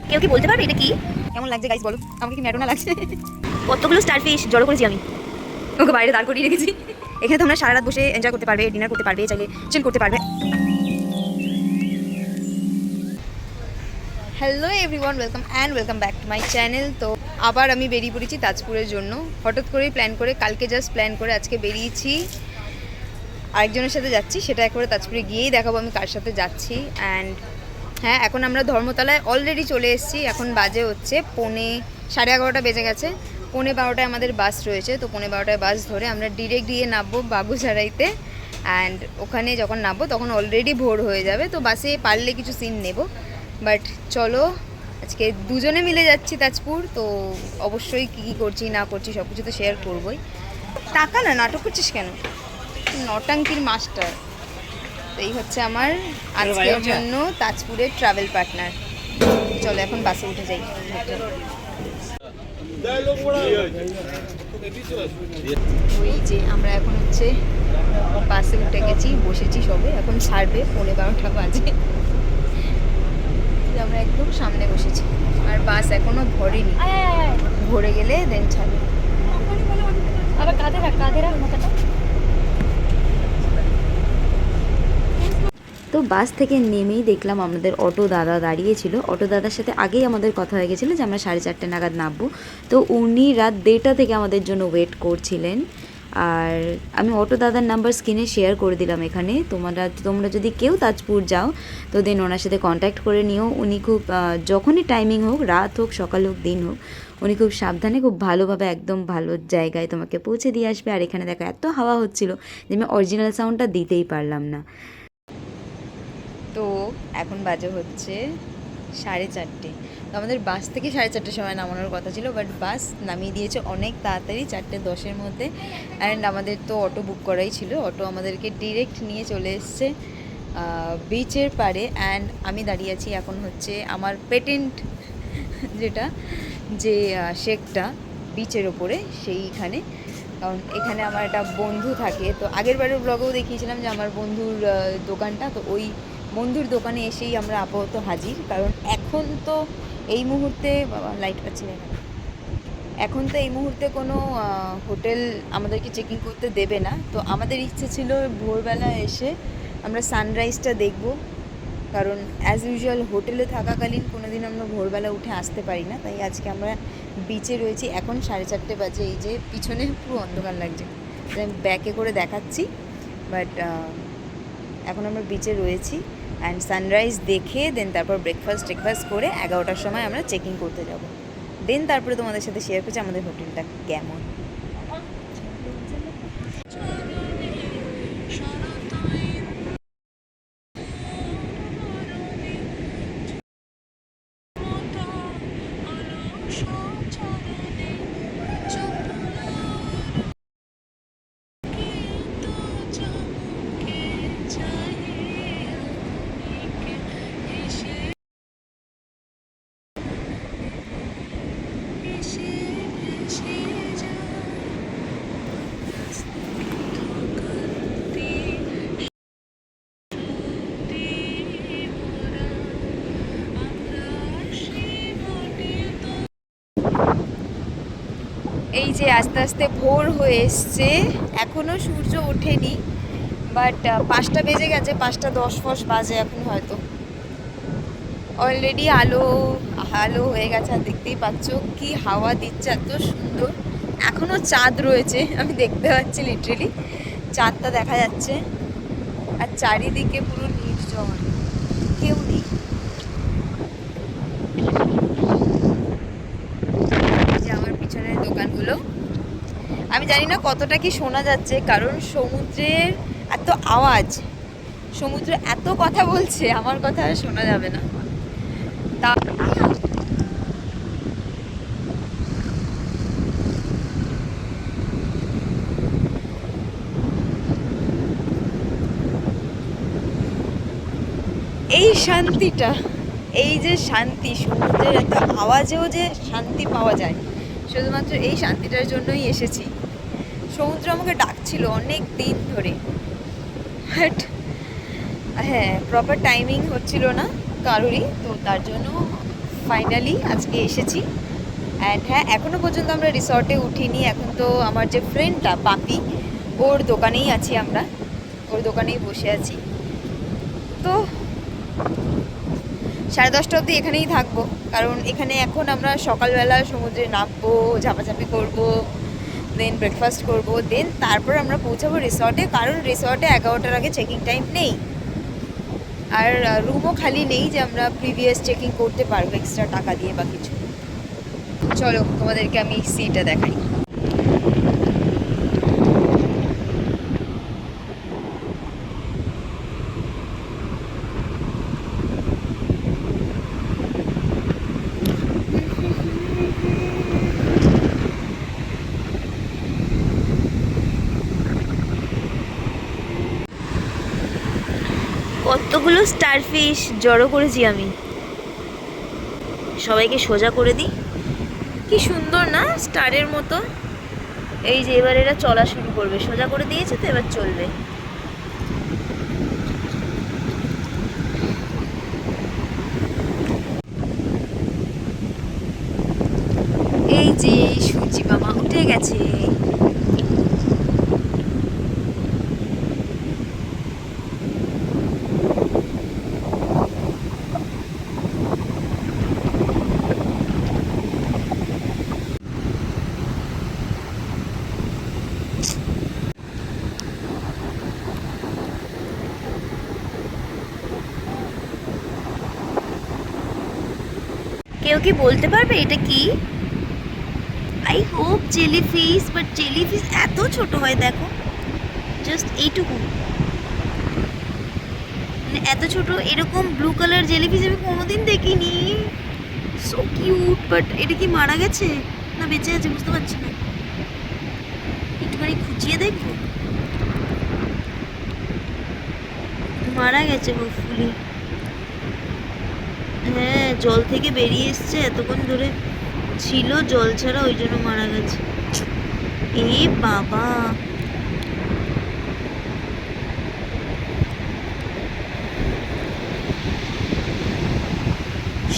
কেউ কি বলতে পারবে এটা কি? কেমন লাগছে গাইস বলো, আমাকে কি ম্যাডোনা লাগছে? কতগুলো স্টারফিশ জড়ো করেছি আমি, ওকে বাইরে দাঁড় করিয়ে রেখেছি। এখানে তোমরা সারা রাত বসে এনজয় করতে পারবে, ডিনার করতে পারবে, চাইলে চিল করতে পারবে। Hello everyone, welcome back to my channel. তো আবার আমি বেরিয়ে পড়েছি তাজপুরের জন্য। হঠাৎ করেই প্ল্যান করে, কালকে জাস্ট প্ল্যান করে আজকে বেরিয়েছি। আরেকজনের সাথে যাচ্ছি, সেটা একবারে তাজপুরে গিয়েই দেখাবো আমি কার সাথে যাচ্ছি। অ্যান্ড হ্যাঁ, এখন আমরা ধর্মতলায় অলরেডি চলে এসেছি। এখন বাজে হচ্ছে 11:30 বেজে গেছে। 11:15 আমাদের বাস রয়েছে। তো 11:15 বাস ধরে আমরা ডিরেক্ট গিয়ে নামবো বাগুসারাইতে। অ্যান্ড ওখানে যখন নামবো তখন অলরেডি ভোর হয়ে যাবে। তো বাসে পারলে কিছু সিন নেব, বাট চলো আজকে দুজনে মিলে যাচ্ছি তাজপুর। তো অবশ্যই কী কী করছি না করছি সব কিছু তো শেয়ার করবোই। টাকা না, নাটক করছিস কেন? নটাঙ্কির মাস্টার। তো এই হচ্ছে আমার আজকের জন্য তাজপুরের ট্রাভেল পার্টনার। চলো এখন বাসে উঠে যাই। ওই যে আমরা এখন হচ্ছে বাসে উঠে গেছি, বসেছি সবে। এখন ছাড়বে, 11:15 বাজে। আমরা একদম সামনে বসেছি, আর বাস এখনো ভরেনি। ভরে গেলে দেন ছাড়বে। আবার কাঁধে রাখ মাথাটা। তো বাস থেকে নেমেই দেখলাম আমাদের অটো দাদা দাঁড়িয়েছিল। অটো দাদার সাথে আগেই আমাদের কথা হয়ে গেছিলো যে আমরা 4:30 নাগাদ নামবো। তো উনি রাত 1:30 থেকে আমাদের জন্য ওয়েট করছিলেন। আর আমি অটো দাদার নাম্বার স্ক্রিনে শেয়ার করে দিলাম এখানে। তোমরা যদি কেউ তাজপুর যাও তো দেন ওনার সাথে কন্ট্যাক্ট করে নিও। উনি খুব যখনই টাইমিং হোক, রাত হোক সকাল হোক দিন হোক, উনি খুব সাবধানে খুব ভালোভাবে একদম ভালো জায়গায় তোমাকে পৌঁছে দিয়ে আসবে। আর এখানে দেখো এত হাওয়া হচ্ছিল যে আমি অরিজিনাল সাউন্ডটা দিতেই পারলাম না। তো এখন বাজে হচ্ছে 4:30। তো আমাদের বাস থেকে 4:30 সময় নামানোর কথা ছিল, বাট বাস নামিয়ে দিয়েছে অনেক তাড়াতাড়ি 4:10-এর মধ্যে। অ্যান্ড আমাদের তো অটো বুক করাই ছিল। অটো আমাদেরকে ডিরেক্ট নিয়ে চলে এসছে বিচের পাড়ে। অ্যান্ড আমি দাঁড়িয়ে আছি এখন হচ্ছে আমার পেটেন্ট যেটা যে শেকটা বিচের ওপরে, সেইখানে। কারণ এখানে আমার একটা বন্ধু থাকে। তো আগের বারের ব্লগেও দেখিয়েছিলাম যে আমার বন্ধুর দোকানটা। তো ওই বন্ধুর দোকানে এসেই আমরা আপাতত হাজির। কারণ এখন তো এই মুহূর্তে লাইট পাচ্ছি না, এখন তো এই মুহূর্তে কোনো হোটেল আমাদেরকে চেকিং করতে দেবে না। তো আমাদের ইচ্ছে ছিল ভোরবেলা এসে আমরা সানরাইজটা দেখব। কারণ অ্যাজ ইউজুয়াল হোটেলে থাকাকালীন কোনো দিন আমরা ভোরবেলা উঠে আসতে পারি না। তাই আজকে আমরা বিচে রয়েছি। এখন 4:30 বাজে। এই যে পিছনে পুরো অন্ধকার লাগছে, আমি ব্যাকে করে দেখাচ্ছি। বাট এখন আমরা বিচে রয়েছি। অ্যান্ড সানরাইজ দেখে দেন তারপর ব্রেকফাস্ট করে 11টার সময় আমরা চেকিং করতে যাব। দেন তারপরে তোমাদের সাথে শেয়ার করছি আমাদের হোটেলটা কেমন। এই যে আস্তে আস্তে ভোর হয়ে এসছে, এখনও সূর্য ওঠেনি। বাট 5টা বেজে গেছে, 5:10 বাজে এখন হয়তো। অলরেডি আলো হয়ে গেছে। আর দেখতেই পাচ্ছ কি হাওয়া দিচ্ছে, এত সুন্দর। এখনও চাঁদ রয়েছে, আমি দেখতে পাচ্ছি লিটারেলি চাঁদটা দেখা যাচ্ছে। আর চারিদিকে পুরো নির্জন, কেউ নেই। যে আমার পিছনের দোকানগুলো, আমি জানি না কতটা কি শোনা যাচ্ছে, কারণ সমুদ্রের এত আওয়াজ, সমুদ্র এত কথা বলছে, আমার কথা আর শোনা যাবে না। তা এই শান্তিটা, এই যে শান্তি, সমুদ্রের একটা আওয়াজেও যে শান্তি পাওয়া যায়, শুধুমাত্র এই শান্তিটার জন্যই এসেছি। সমুদ্র আমাকে ডাকছিল অনেক দিন ধরে, বাট হ্যাঁ প্রপার টাইমিং হচ্ছিল না কারোরই। তো তার জন্য ফাইনালি আজকে এসেছি। অ্যান্ড হ্যাঁ, এখনও পর্যন্ত আমরা রিসর্টে উঠিনি। এখন তো আমার যে ফ্রেন্ডটা পাপি, ওর দোকানেই আছি আমরা, ওর দোকানেই বসে আছি। তো 10:30 অবধি এখানেই থাকবো, কারণ এখানে এখন আমরা সকালবেলা সমুদ্রে নামবো, ঝাপাঝাপি করবো, দেন ব্রেকফাস্ট করবো, দেন তারপর আমরা পৌঁছাবো রিসর্টে, কারণ রিসর্টে 11টার আগে চেকিং টাইম নেই। আর রুমও খালি নেই যে আমরা প্রিভিয়াস চেকিং করতে পারবো এক্সট্রা টাকা দিয়ে বা কিছু। চলো তোমাদেরকে আমি সিটা দেখাই। কতগুলো স্টারফিশ জড়ো করেছি আমি। সবাইকে সোজা করে দিই। কি সুন্দর না, স্টারের মতো। এই যে এবার এরা চলা শুরু করবে, সোজা করে দিয়েছে তো এবার চলবে। এই যে সূচি মামা উঠে গেছে। কেউ কি বলতে পারবে এটা কি? I hope jellyfish, but jellyfish এত ছোট হয় দেখো, জাস্ট এইটুকু, মানে এত ছোট। এরকম ব্লু কালার জেলিফিশ আমি কোনোদিন দেখিনি। So cute. বাট এটা কি মারা গেছে না বেঁচে আছে বুঝতে পারছি না, একটুখানি খুঁচিয়ে দেখবো। মারা গেছে হোপফুলি। হ্যাঁ, জল থেকে বেরিয়ে এসছে, এতক্ষণ ধরে ছিল জল ছাড়া, ওই জন্য মারা গেছে। এ বাবা,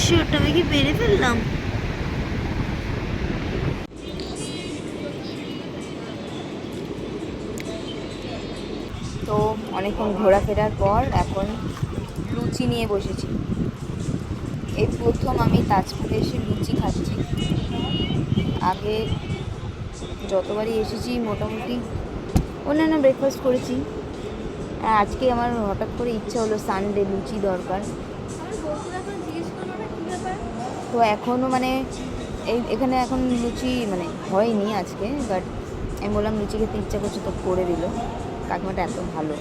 শিওরটা আমি কি মেরে ফেললাম? তো অনেকক্ষণ ঘোরাফেরার পর এখন লুচি নিয়ে বসেছি। এই প্রথম আমি তাজপুরে এসে লুচি খাচ্ছি। আগে যতবারই এসেছি মোটামুটি অন্যান্য ব্রেকফাস্ট করেছি। আজকে আমার হঠাৎ করে ইচ্ছা হলো, সানডে লুচি দরকার। তো এখনও মানে এখানে এখন লুচি মানে হয়নি আজকে, বাট আমি বললাম লুচি খেতে ইচ্ছা করছে, তো করে দিল। কাকিমাটা এত ভালো।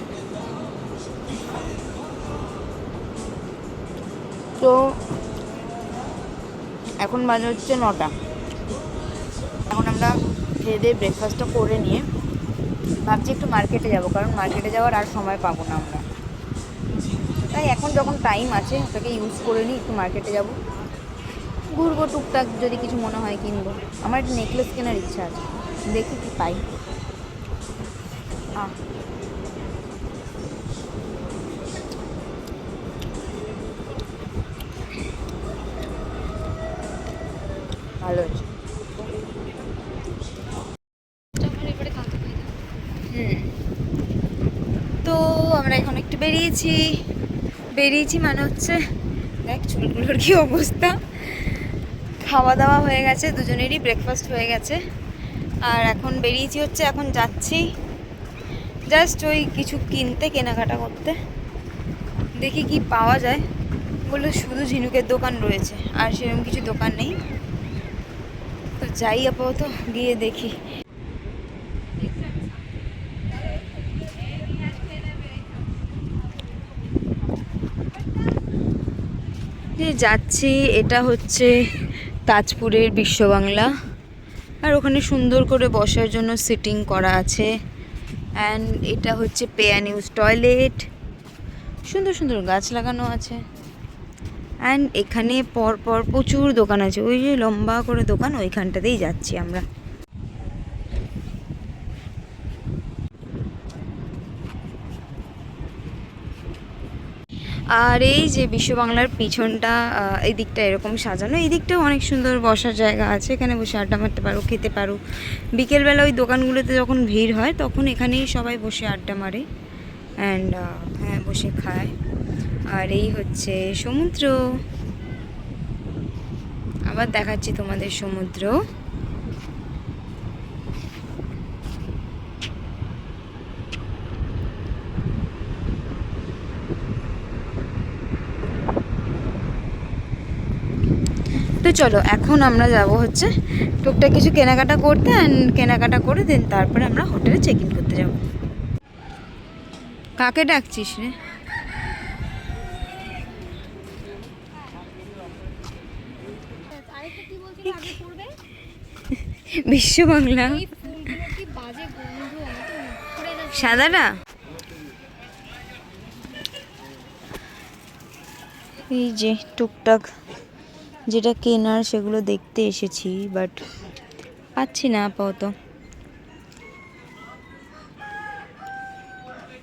তো এখন বাজে হচ্ছে 9টা। এখন আমরা খেয়ে দিয়ে ব্রেকফাস্টটা করে নিয়ে ভাবছি একটু মার্কেটে যাব, কারণ মার্কেটে যাওয়ার আর সময় পাবো না আমরা। তাই এখন যখন টাইম আছে ওটাকে ইউজ করে নিই, একটু মার্কেটে যাব, ঘুরবো, টুকটাক যদি কিছু মনে হয় কিনবো। আমার একটা নেকলেস কেনার ইচ্ছা আছে, দেখি কি পাই। ভালো হয়েছে। তো আমরা এখন একটু বেরিয়েছি মানে হচ্ছে দেখ চুলগুলোর কি অবস্থা। খাওয়া দাওয়া হয়ে গেছে, দুজনেরই ব্রেকফাস্ট হয়ে গেছে, আর এখন বেরিয়েছি হচ্ছে, এখন যাচ্ছি জাস্ট ওই কিছু কিনতে, কেনাকাটা করতে। দেখি কি পাওয়া যায়। বললো শুধু ঝিনুকের দোকান রয়েছে, আর সেরকম কিছু দোকান নেই। তো যাই আপাতত, গিয়ে দেখি। যাচ্ছি, এটা হচ্ছে তাজপুরের বিশ্ববাংলা, আর ওখানে সুন্দর করে বসার জন্য সিটিং করা আছে। অ্যান্ড এটা হচ্ছে পে অ্যান্ড ইউজ টয়লেট, সুন্দর সুন্দর গাছ লাগানো আছে। অ্যান্ড এখানে পরপর প্রচুর দোকান আছে, ওই যে লম্বা করে দোকান, ওইখানটাতেই যাচ্ছি আমরা। আর এই যে বিশ্ব বাংলার পিছনটা, এই দিকটা এরকম সাজানো, এই দিকটাও অনেক সুন্দর বসার জায়গা আছে, এখানে বসে আড্ডা মারতে পারো, খেতে পারো। বিকেলবেলা ওই দোকানগুলোতে যখন ভিড় হয় তখন এখানেই সবাই বসে আড্ডা মারে অ্যান্ড হ্যাঁ বসে খায়। আর এই হচ্ছে সমুদ্র, আবার দেখাচ্ছি তোমাদের সমুদ্র। তো চলো এখন আমরা যাব হচ্ছে টুকটাক কিছু কেনাকাটা করতে, অ্যান্ড কেনাকাটা করে দেন তারপরে আমরা হোটেলে চেক ইন করতে যাব। কাকে ডাকছিস রে? বিশ্ব বাংলা সাদাটা। এই যে টুকটাক যেটা কেনার সেগুলো দেখতে এসেছি, বাট পাচ্ছি না আপাতত।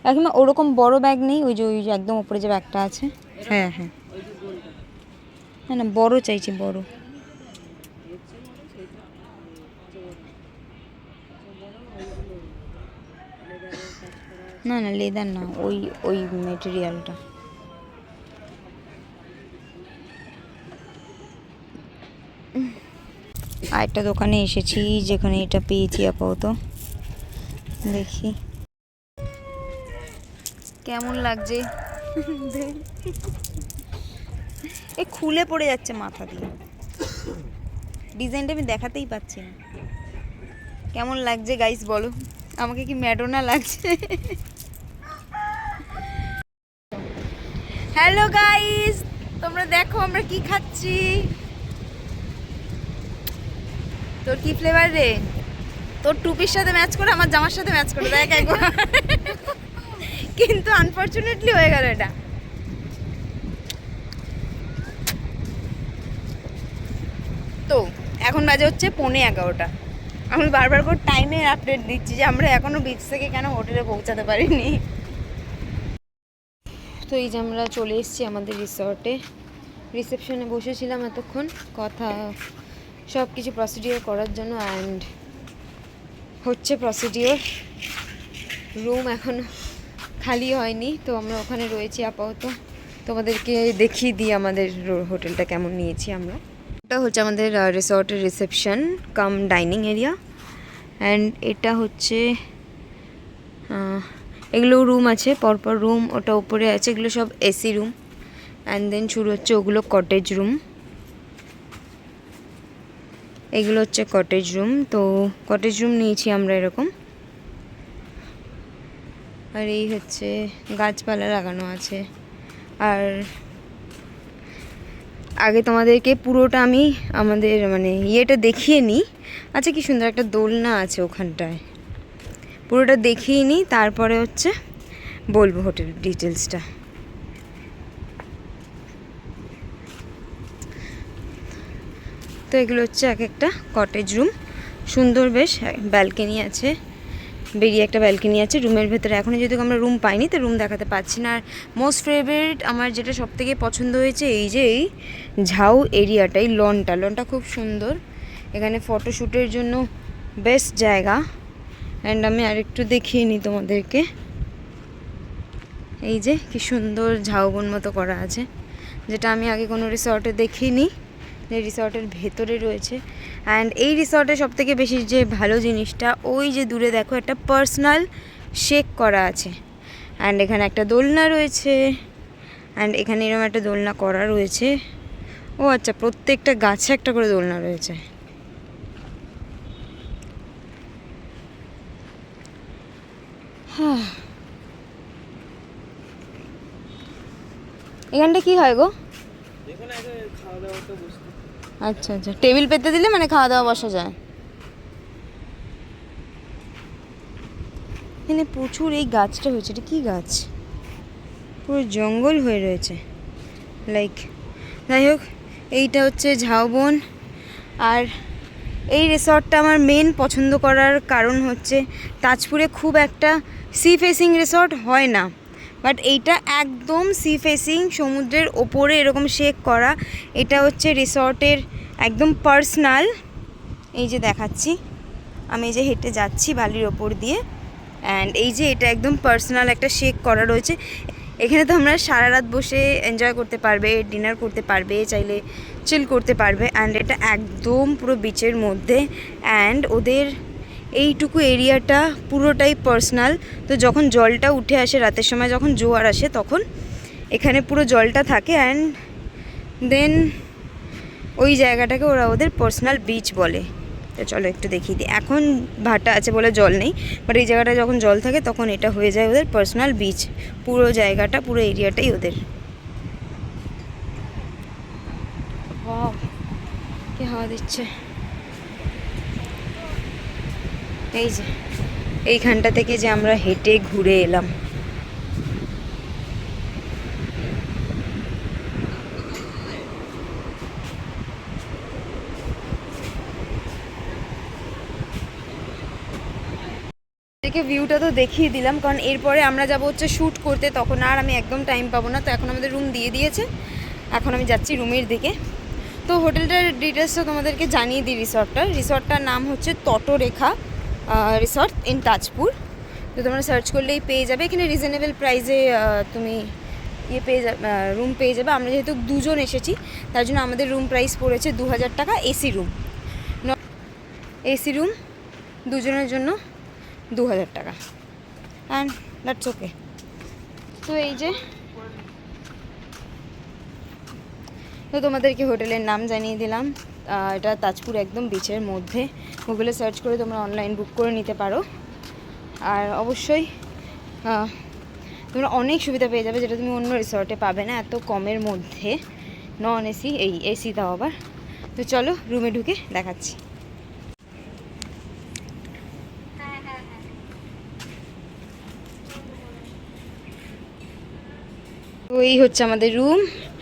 এখন ওরকম বড় ব্যাগ নেই, ওই যে একদম উপরে যে ব্যাগটা আছে। হ্যাঁ হ্যাঁ হ্যাঁ, না বড় চাইছি, বড়। না না লেদার না, ওই ওই মেটেরিয়ালটা। আরেকটা দোকানে এসেছি যেখানে এটা পেয়েছি আপাতত, দেখি কেমন লাগছে। এ খুলে পড়ে যাচ্ছে মাথা দিয়ে, ডিজাইনটা আমি দেখাতেই পাচ্ছি না। কেমন লাগছে গাইস বলো, আমাকে কি ম্যাডোনা লাগছে? হ্যালো গাইস, তোমরা দেখো আমরা কি খাচ্ছি। তোর কি ফ্লেভার রে? তোর টুপির সাথে ম্যাচ করে, আমার জামার সাথে ম্যাচ করে, দেখ একবার। কিন্তু আনফরচুনেটলি হয়ে গেল এটা। তো এখন বাজে হচ্ছে 11:15। আমি বারবার করে টাইমের আপডেট দিচ্ছি যে আমরা এখনো বিচ থেকে কেন হোটেলে পৌঁছাতে পারিনি। তো এই যে আমরা চলে এসেছি আমাদের রিসর্টে, রিসেপশনে বসেছিলাম এতক্ষণ, কথা সব কিছু প্রসিডিওর করার জন্য, অ্যান্ড হচ্ছে প্রসিডিওর। রুম এখন খালি হয়নি, তো আমরা ওখানে রয়েছি আপাতত। তোমাদেরকে দেখিয়ে দিই আমাদের হোটেলটা কেমন নিয়েছি আমরা। এটা হচ্ছে আমাদের রিসর্টের reception cum dining area, and এটা হচ্ছে এগুলো রুম আছে পরপর রুম, ওটা উপরে আছে, এগুলো সব এসি রুম। অ্যান্ড দেন শুরু হচ্ছে ওগুলো কটেজ রুম, এগুলো হচ্ছে কটেজ রুম। তো কটেজ রুম নিয়েছি আমরা এরকম। আর এই হচ্ছে গাছপালা লাগানো আছে। আর আগে তোমাদেরকে পুরোটা আমি আমাদের মানে ইয়েটা দেখিয়ে নিই। আচ্ছা কি সুন্দর একটা দোলনা আছে ওখানটায়, পুরোটা দেখিয়ে নিই, তারপরে হচ্ছে বলবো হোটেল ডিটেলসটা। তো এগুলো হচ্ছে এক একটা কটেজ রুম, সুন্দর বেশ, ব্যালকনি আছে, বেরিয়ে একটা ব্যালকনি আছে রুমের ভেতরে। এখনও যেহেতু আমরা রুম পাইনি তো রুম দেখাতে পাচ্ছি না। আর মোস্ট ফেভারিট আমার যেটা সবথেকে পছন্দ হয়েছে এই যে এই ঝাউ এরিয়াটা, এই লনটা খুব সুন্দর, এখানে ফটোশ্যুটের জন্য বেস্ট জায়গা। অ্যান্ড আমি আরেকটু দেখিয়ে নিই তোমাদেরকে, এই যে কি সুন্দর ঝাউবন মতো করা আছে, যেটা আমি আগে কোনো রিসর্টে দেখিনি, যে রিসর্টের ভেতরে রয়েছে। অ্যান্ড এই রিসর্টের সবথেকে বেশি যে ভালো জিনিসটা, ওই যে দূরে দেখো একটা পার্সোনাল শেক করা আছে, অ্যান্ড এখানে একটা দোলনা রয়েছে, অ্যান্ড এখানে এরকম একটা দোলনা করা রয়েছে। ও আচ্ছা, প্রত্যেকটা গাছে একটা করে দোলনা রয়েছে। হ্যাঁ, এখানটা কি হয় গো? আচ্ছা আচ্ছা, টেবিল পেতে দিলে মানে খাওয়া দাওয়া বসা যায়। এখানে প্রচুর এই গাছটা হয়েছে, এটা কী গাছ? পুরো জঙ্গল হয়ে রয়েছে লাইক। যাই হোক, এইটা হচ্ছে ঝাউবন। আর এই রিসর্টটা আমার মেন পছন্দ করার কারণ হচ্ছে তাজপুরে খুব একটা সি ফেসিং রিসর্ট হয় না, বাট এইটা একদম সি ফেসিং, সমুদ্রের ওপরে এরকম শেক করা। এটা হচ্ছে রিসর্টের একদম পার্সোনাল। এই যে দেখাচ্ছি, আমি এই যে হেঁটে যাচ্ছি বালির ওপর দিয়ে, অ্যান্ড এই যে এটা একদম পার্সোনাল একটা শেক করা রয়েছে। এখানে তোমরা সারা রাত বসে এনজয় করতে পারবে, ডিনার করতে পারবে, চাইলে চিল করতে পারবে। অ্যান্ড এটা একদম পুরো বিচের মধ্যে, অ্যান্ড ওদের এইটুকু এরিয়াটা পুরোটাই পার্সোনাল। তো যখন জলটা উঠে আসে রাতের সময়, যখন জোয়ার আসে, তখন এখানে পুরো জলটা থাকে, অ্যান্ড দেন ওই জায়গাটাকে ওরা ওদের পার্সোনাল বিচ বলে। তো চলো একটু দেখিয়ে দিই। এখন ভাটা আছে বলে জল নেই, বাট এই জায়গাটা যখন জল থাকে তখন এটা হয়ে যায় ওদের পার্সোনাল বিচ। পুরো জায়গাটা, পুরো এরিয়াটাই ওদের। কি হাওয়া দিচ্ছে! এই যে এইখানটা থেকে যে আমরা হেঁটে ঘুরে এলাম, থেকে ভিউটা তো দেখিয়ে দিলাম, কারণ এরপরে আমরা যাব হচ্ছে শ্যুট করতে, তখন আর আমি একদম টাইম পাবো না। তো এখন আমাদের রুম দিয়ে দিয়েছে, এখন আমি যাচ্ছি রুমের দিকে। তো হোটেলটার ডিটেলসও তোমাদেরকে জানিয়ে দিই। রিসর্টটার নাম হচ্ছে তটরেখা রিসর্ট ইন তাজপুর। তো তোমরা সার্চ করলেই পেয়ে যাবে। এখানে রিজনেবল প্রাইসে তুমি রুম পেয়ে যাবে। আমরা যেহেতু দুজন এসেছি, তার জন্য আমাদের রুম প্রাইস পড়েছে 2000 টাকা। এসি রুম দুজনের জন্য 2000 টাকা, অ্যান্ড দ্যাটস ওকে। তো এই যে, তো তোমাদেরকে হোটেলের নাম জানিয়ে দিলাম। এটা তাজপুর একদম বিচের মধ্যে। গুগলে সার্চ করে তোমরা অনলাইন বুক করে নিতে পারো। আর অবশ্যই তোমরা অনেক সুবিধা পেয়ে যাবে, যেটা তুমি অন্য রিসর্টে পাবে না, এত কমের মধ্যে। নন এসি, এই এসি দাও আবার। তো চলো রুমে ঢুকে দেখাচ্ছি। তো এই হচ্ছে আমাদের রুম,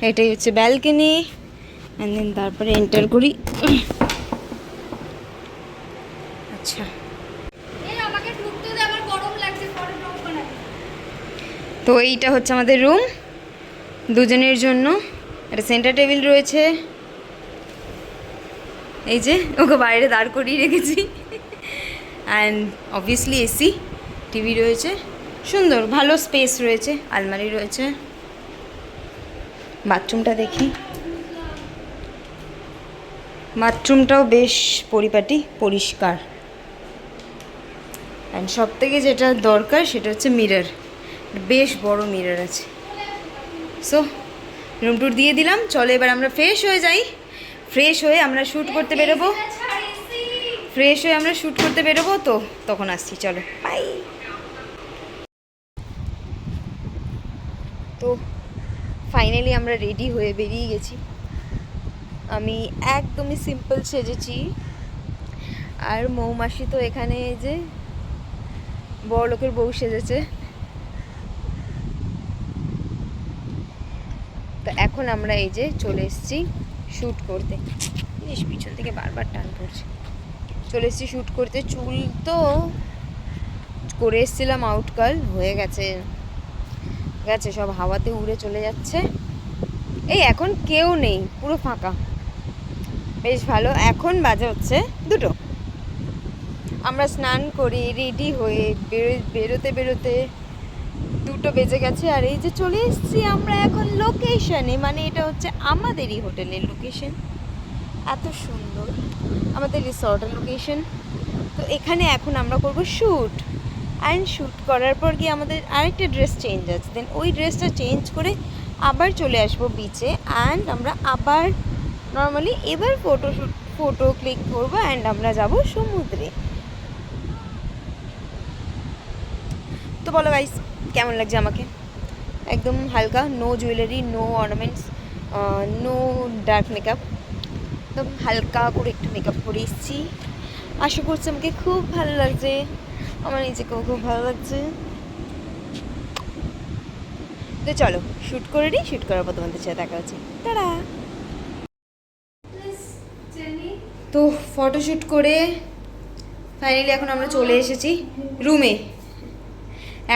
এটাই হচ্ছে ব্যালকনি, অ্যান্ড দেন তারপরে এন্টার করি। আচ্ছা, তো এইটা হচ্ছে আমাদের রুম দুজনের জন্য। একটা সেন্টার টেবিল রয়েছে, এই যে ওকে বাইরে দাঁড় করিয়ে রেখেছি, অ্যান্ড অবভিয়াসলি এসি, টিভি রয়েছে, সুন্দর ভালো স্পেস রয়েছে, আলমারি রয়েছে। বাথরুমটা দেখি, বাথরুমটাও বেশ পরিপাটি, পরিষ্কার। অ্যান্ড সব থেকে যেটা দরকার সেটা হচ্ছে মিরর, বেশ বড় মিরর আছে। সো রুম ট্যুর দিয়ে দিলাম, চলো এবার আমরা ফ্রেশ হয়ে যাই। ফ্রেশ হয়ে আমরা শ্যুট করতে বেরোবো, তো তখন আসছি, চলো বাই। তো ফাইনালি আমরা রেডি হয়ে বেরিয়ে গেছি। আমি একদমই সিম্পল সেজেছি, আর মৌমাসি তো এখানে এই যে বড়লোকের বউ সেজেছে। তো এখন আমরা এই যে চলে এসেছি শ্যুট করতে। বেশ পিছন থেকে বারবার টান পড়ছে। চলে এসেছি শ্যুট করতে। চুল তো করে এসেছিলাম আউটকাল, হয়ে গেছে, সব হাওয়াতে উড়ে চলে যাচ্ছে। এই এখন কেউ নেই, পুরো ফাঁকা, বেশ ভালো। এখন বাজে হচ্ছে 2টো। আমরা স্নান করে রেডি হয়ে বেরোতে 2টো বেজে গেছে। আর এই যে চলে এসেছি আমরা এখন লোকেশনে, মানে এটা হচ্ছে আমাদেরই হোটেলের লোকেশন। এত সুন্দর আমাদের রিসর্টের লোকেশন। তো এখানে এখন আমরা করব শ্যুট, অ্যান্ড শ্যুট করার পর গিয়ে আমাদের আরেকটা ড্রেস চেঞ্জ আছে, দেন ওই ড্রেসটা চেঞ্জ করে আবার চলে আসবো বিচে, অ্যান্ড আমরা আবার নর্মালি এবার ফটো ক্লিক করবো, অ্যান্ড আমরা যাব সমুদ্রে। তো বলো গাইস, কেমন লাগছে আমাকে? একদম হালকা, no jewellery, no ornaments, no dark makeup, একদম হালকা করে একটু মেকআপ করে এসেছি। আশা করছি আমাকে খুব ভালো লাগছে, আমার নিজেকেও খুব ভালো লাগছে। তো চলো শ্যুট করে নিই, শ্যুট করার পর তোমাদের সাথে দেখা হচ্ছে, টাটা। তো ফটোশ্যুট করে ফাইনালি এখন আমরা চলে এসেছি রুমে।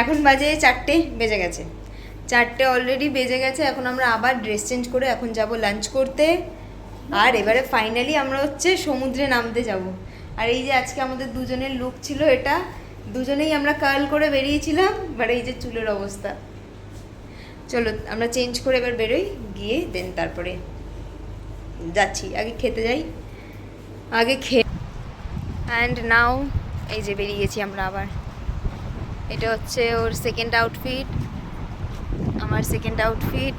এখন বাজে 4টে বেজে গেছে। 4টে অলরেডি বেজে গেছে। এখন আমরা আবার ড্রেস চেঞ্জ করে এখন যাব লাঞ্চ করতে। আর এবারে ফাইনালি আমরা হচ্ছে সমুদ্রে নামতে যাব। আর এই যে আজকে আমাদের দুজনের লুক ছিল এটা, দুজনেই আমরা কার্ল করে বেরিয়েছিলাম। বাট এই যে চুলের অবস্থা। চলো আমরা চেঞ্জ করে এবার বেরোই, গিয়ে দেন তারপরে যাচ্ছি। আগে খেতে যাই, আগে অ্যান্ড নাও এই যে বেরিয়ে গেছি আমরা আবার। এটা হচ্ছে ওর সেকেন্ড আউটফিট, আমার সেকেন্ড আউটফিট।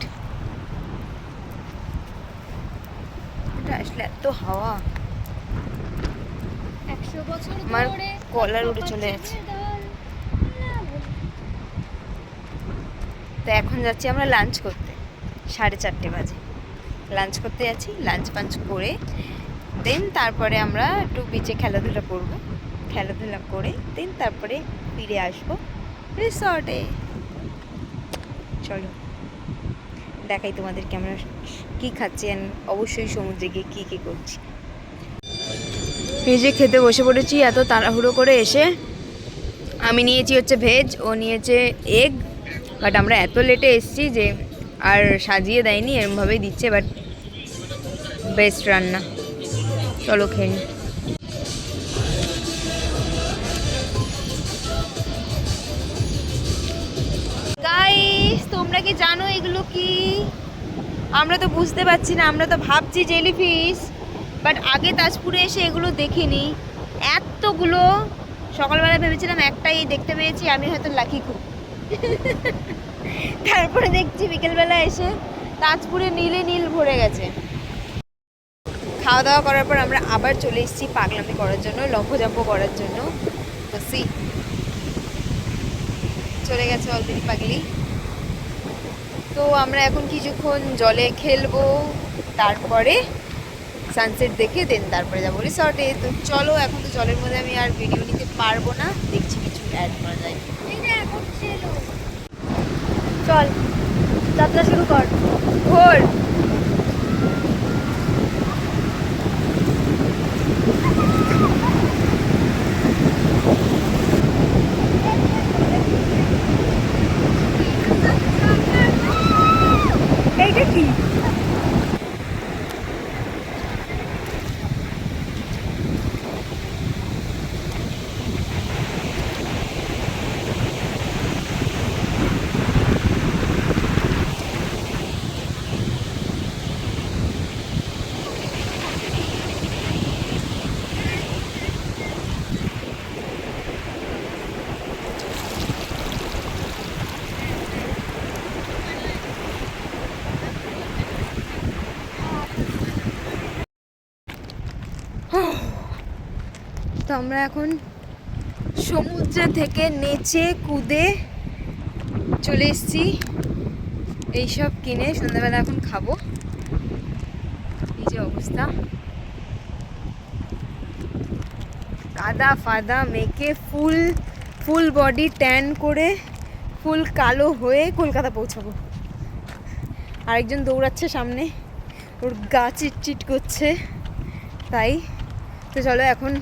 এটা আসলে এত হাওয়া, 100 বছর আমার ধরে কলার উড়ে চলে যাচ্ছে। তো এখন যাচ্ছি আমরা লাঞ্চ করতে, 4:30 বাজে লাঞ্চ করতে যাচ্ছি। লাঞ্চ পাঞ্চ করে দেন তারপরে আমরা একটু বিচে খেলাধুলা করবো, খেলাধুলা করে দেন তারপরে ফিরে আসবো রিসর্টে। চলো দেখাই তোমাদেরকে আমরা কী খাচ্ছি, অ্যান্ড অবশ্যই সমুদ্রে গিয়ে কী কী করছি। এই যে খেতে বসে পড়েছি এত তাড়াহুড়ো করে এসে। আমি নিয়েছি হচ্ছে ভেজ, ও নিয়েছে এগ। বাট আমরা এত লেটে এসেছি যে আর সাজিয়ে দেয়নি, এরমভাবেই দিচ্ছে। বাট বেস্ট রান্না, চলো খেয়ে নিই। গাইস তোমরা কি জানো এগুলো কি? আমরা তো বুঝতে পারছি না, আমরা তো ভাবছি জেলিফিশ। বাট আগে তাজপুরে এসে এগুলো দেখিনি, এতগুলো। সকালবেলা ভেবেছিলাম একটাই দেখতে পেয়েছি, আমি হয়তো লাকি খুব। তারপরে দেখছি বিকেলবেলা এসে তাজপুরে নীলে নীল ভরে গেছে। খাওয়া দাওয়া করার পর আমরা আবার চলে এসেছি পাগলামি করার জন্য, লম্ফঝম্প করার জন্য। তো চলে গেছে অলরেডি পাগলি। তো আমরা এখন কিছুক্ষণ জলে খেলবো, তারপরে সানসেট দেখে দেন তারপরে যাবো রিসর্টে। তো চলো, এখন তো জলের মধ্যে আমি আর ভিডিও নিতে পারবো না, দেখছি কিছু অ্যাড করা যায়। চল যাত্রা শুরু কর। ঘোর এইটা কি? তো আমরা এখন সমুদ্র থেকে নেচে কুদে চলে এসেছি এইসব কিনে। সন্ধ্যাবেলা এখন খাবো। এই যে অবস্থা, কাদা ফাদা মেখে ফুল বডি ট্যান করে ফুল কালো হয়ে কলকাতা পৌঁছাবো। আরেকজন দৌড়াচ্ছে সামনে, ওর গা চিটচিট করছে তাই। তো চলো এখন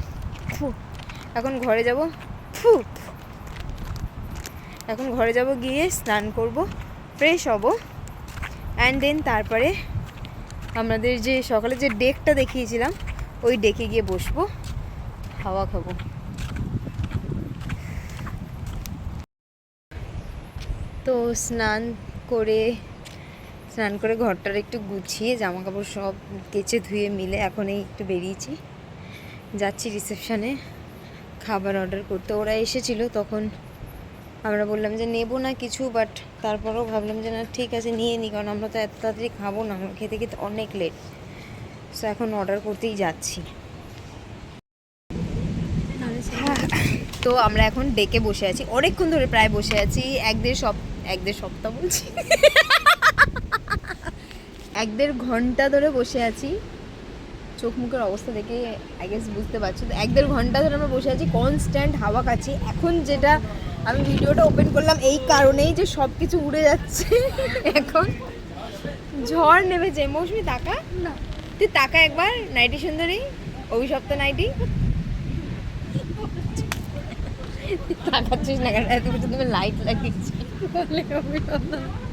ঘরে যাব। এখন ঘরে যাব, গিয়ে স্নান করব, ফ্রেশ হব, অ্যান্ড দেন তারপরে আমাদের যে সকালে যে ডেকটা দেখিয়েছিলাম ওই ডেকে গিয়ে বসবো, হাওয়া খাবো। তো স্নান করে ঘরটার একটু গুছিয়ে জামা কাপড় সব কেচে ধুয়ে মিলে এখন এই একটু বেরিয়েছি, যাচ্ছি রিসেপশানে খাবার অর্ডার করতে। ওরা এসেছিলো তখন আমরা বললাম যে নেবো না কিছু, বাট তারপরেও ভাবলাম যে না ঠিক আছে নিয়ে নিই, কারণ আমরা তো এত তাড়াতাড়ি খাবো না, আমরা খেতে খেতে অনেক লেট। সো এখন অর্ডার করতেই যাচ্ছি। তো আমরা এখন ডেকে বসে আছি, অনেকক্ষণ ধরে প্রায় বসে আছি, এক দেড় সপ্তাহ বলছি 1-1.5 ঘন্টা ধরে বসে আছি। চোখ মুখের অবস্থা দেখে আই গেস বুঝতে পারছো। তো 1-1.5 ঘন্টা ধরে আমরা বসে আছি, কনস্ট্যান্ট হাওয়া খাচ্ছি। এখন যেটা আমি ভিডিওটা ওপেন করলাম এই কারণেই যে সব কিছু উড়ে যাচ্ছে। এখন ঝড় নেমেছে। মৌসুমি তাকা না, তুই তাকা একবার। নাইটি সুন্দরী, অভিশপ্ত নাইটি। তাকাচ্ছিস না কেন? এত কিছু তুমি লাইট লাগিয়েছি।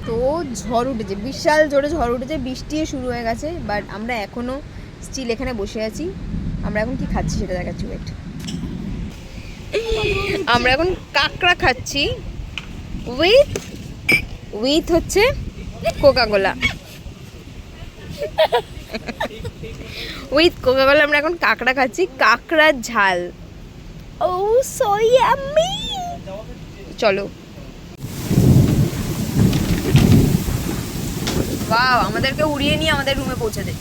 তো ঝড় উঠেছে, বিশাল জোরে ঝড় উঠেছে, বৃষ্টিও শুরু হয়ে গেছে, বাট আমরা এখনও স্টিল এখানে বসে আছি। আমরা এখন কি খাচ্ছি সেটা দেখাচ্ছি, ওয়েট। আমরা এখন কাঁকড়া খাচ্ছি উইথ হচ্ছে কোকাকোলা, উইথ কোকাকোলা। আমরা এখন কাঁকড়া খাচ্ছি, কাঁকড়ার ঝাল। ও সো ইয়াম্মি। চলো, ওয়াও, আমাদেরকে উড়িয়ে নিয়ে আমাদের রুমে পৌঁছে দে।